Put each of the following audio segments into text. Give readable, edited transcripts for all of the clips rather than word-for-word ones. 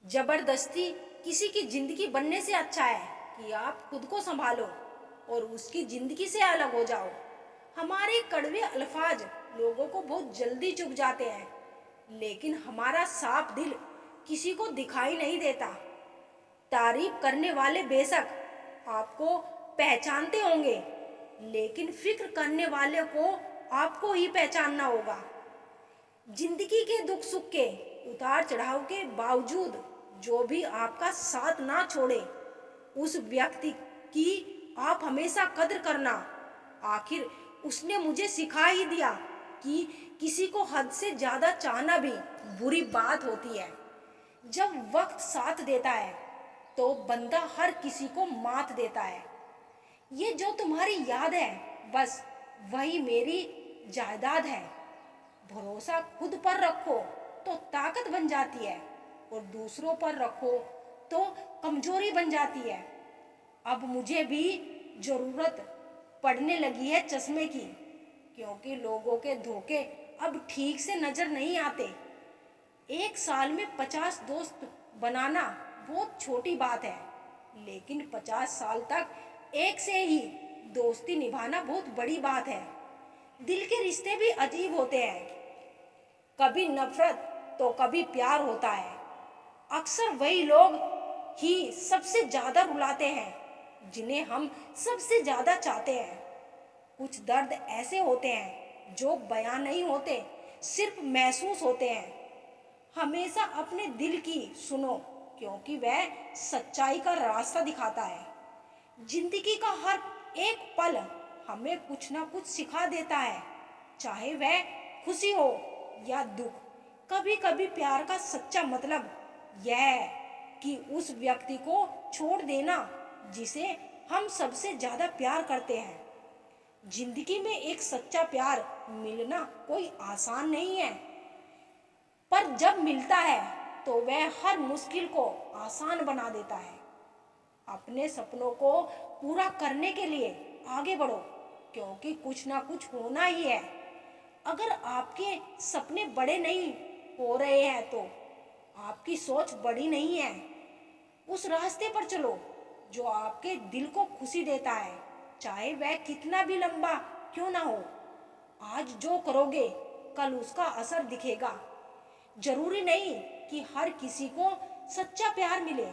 जबरदस्ती किसी की जिंदगी बनने से अच्छा है कि आप खुद को संभालो और उसकी जिंदगी से अलग हो जाओ। हमारे कड़वे अल्फाज लोगों को बहुत जल्दी चुभ जाते हैं, लेकिन हमारा साफ दिल किसी को दिखाई नहीं देता। तारीफ करने वाले बेशक आपको पहचानते होंगे, लेकिन फिक्र करने वाले को आपको ही पहचानना होगा। जिंदगी के दुख सुख के उतार चढ़ाव के बावजूद जो भी आपका साथ ना छोड़े, उस व्यक्ति की आप हमेशा कद्र करना। आखिर उसने मुझे सिखा ही दिया कि किसी को हद से ज्यादा चाहना भी बुरी बात होती है। जब वक्त साथ देता है तो बंदा हर किसी को मात देता है। ये जो तुम्हारी याद है, बस वही मेरी जायदाद है। भरोसा खुद पर रखो तो ताकत बन जाती है, और दूसरों पर रखो तो कमजोरी बन जाती है। अब मुझे भी जरूरत पड़ने लगी है चश्मे की, क्योंकि लोगों के धोखे अब ठीक से नजर नहीं आते। एक साल में 50 दोस्त बनाना बहुत छोटी बात है, लेकिन 50 साल तक एक से ही दोस्ती निभाना बहुत बड़ी बात है। दिल के रिश्ते भी अजीब होते हैं, कभी नफरत तो कभी प्यार होता है। अक्सर वही लोग ही सबसे ज्यादा रुलाते हैं जिन्हें हम सबसे ज्यादा चाहते हैं। कुछ दर्द ऐसे होते हैं जो बयां नहीं होते, सिर्फ महसूस होते हैं। हमेशा अपने दिल की सुनो, क्योंकि वह सच्चाई का रास्ता दिखाता है। जिंदगी का हर एक पल हमें कुछ ना कुछ सिखा देता है, चाहे वह खुशी हो या दुख। कभी कभी प्यार का सच्चा मतलब यह है कि उस व्यक्ति को छोड़ देना जिसे हम सबसे ज्यादा प्यार करते हैं। जिंदगी में एक सच्चा प्यार मिलना कोई आसान नहीं है, पर जब मिलता है तो वह हर मुश्किल को आसान बना देता है। अपने सपनों को पूरा करने के लिए आगे बढ़ो, क्योंकि कुछ ना कुछ होना ही है। अगर आपके सपने बड़े नहीं हो रहे हैं तो आपकी सोच बड़ी नहीं है। उस रास्ते पर चलो जो आपके दिल को खुशी देता है, चाहे वह कितना भी लंबा क्यों ना हो। आज जो करोगे कल उसका असर दिखेगा। जरूरी नहीं कि हर किसी को सच्चा प्यार मिले।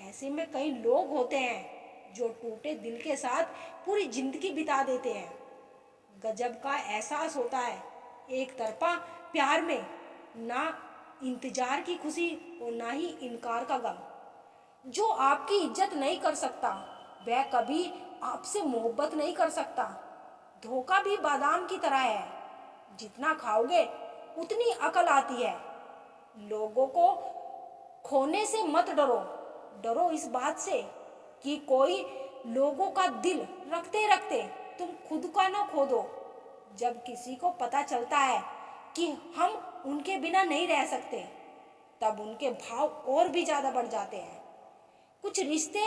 ऐसे में कई लोग होते हैं जो टूटे दिल के साथ पूरी जिंदगी बिता देते हैं। गजब का एहसास होता है एक तरफा प्यार में, ना इंतजार की खुशी और ना ही इनकार का गम। जो आपकी इज्जत नहीं कर सकता वह कभी आपसे मोहब्बत नहीं कर सकता। धोखा भी बादाम की तरह है, जितना खाओगे उतनी अकल आती है। लोगों को खोने से मत डरो, डरो इस बात से कि कोई लोगों का दिल रखते रखते तुम खुद का ना खो दो। जब किसी को पता चलता है कि हम उनके बिना नहीं रह सकते, तब उनके भाव और भी ज्यादा बढ़ जाते हैं। कुछ रिश्ते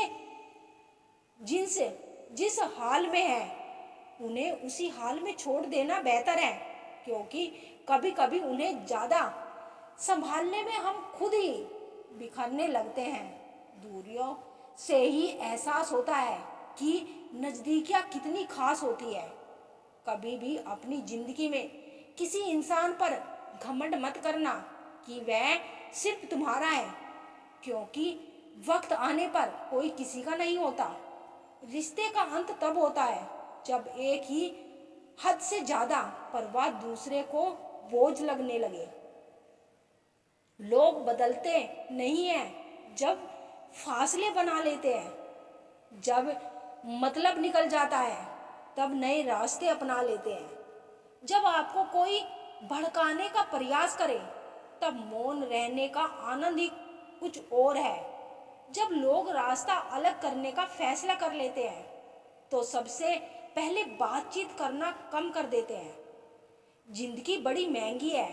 जिनसे जिस हाल में हैं उन्हें उसी हाल में छोड़ देना बेहतर है, क्योंकि कभी कभी उन्हें ज्यादा संभालने में हम खुद ही बिखरने लगते हैं। दूरियों से ही एहसास होता है कि नजदीकियां कितनी खास होती है। कभी भी अपनी जिंदगी में किसी इंसान पर घमंड मत करना कि वह सिर्फ तुम्हारा है, क्योंकि वक्त आने पर कोई किसी का नहीं होता। रिश्ते का अंत तब होता है जब एक ही हद से ज्यादा परवाह दूसरे को बोझ लगने लगे। लोग बदलते नहीं हैं जब फासले बना लेते हैं। जब मतलब निकल जाता है तब नए रास्ते अपना लेते हैं। जब आपको कोई भड़काने का प्रयास करे तब मौन रहने का आनंद ही कुछ और है। जब लोग रास्ता अलग करने का फैसला कर लेते हैं तो सबसे पहले बातचीत करना कम कर देते हैं। जिंदगी बड़ी महंगी है,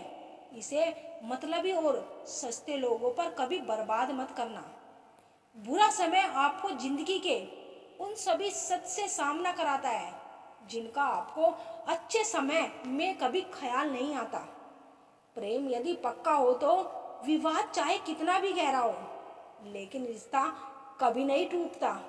इसे मतलबी और सस्ते लोगों पर कभी बर्बाद मत करना। बुरा समय आपको जिंदगी के उन सभी सच से सामना कराता है जिनका आपको अच्छे समय में कभी ख्याल नहीं आता। प्रेम यदि पक्का हो तो विवाद चाहे कितना भी गहरा हो लेकिन रिश्ता कभी नहीं टूटता।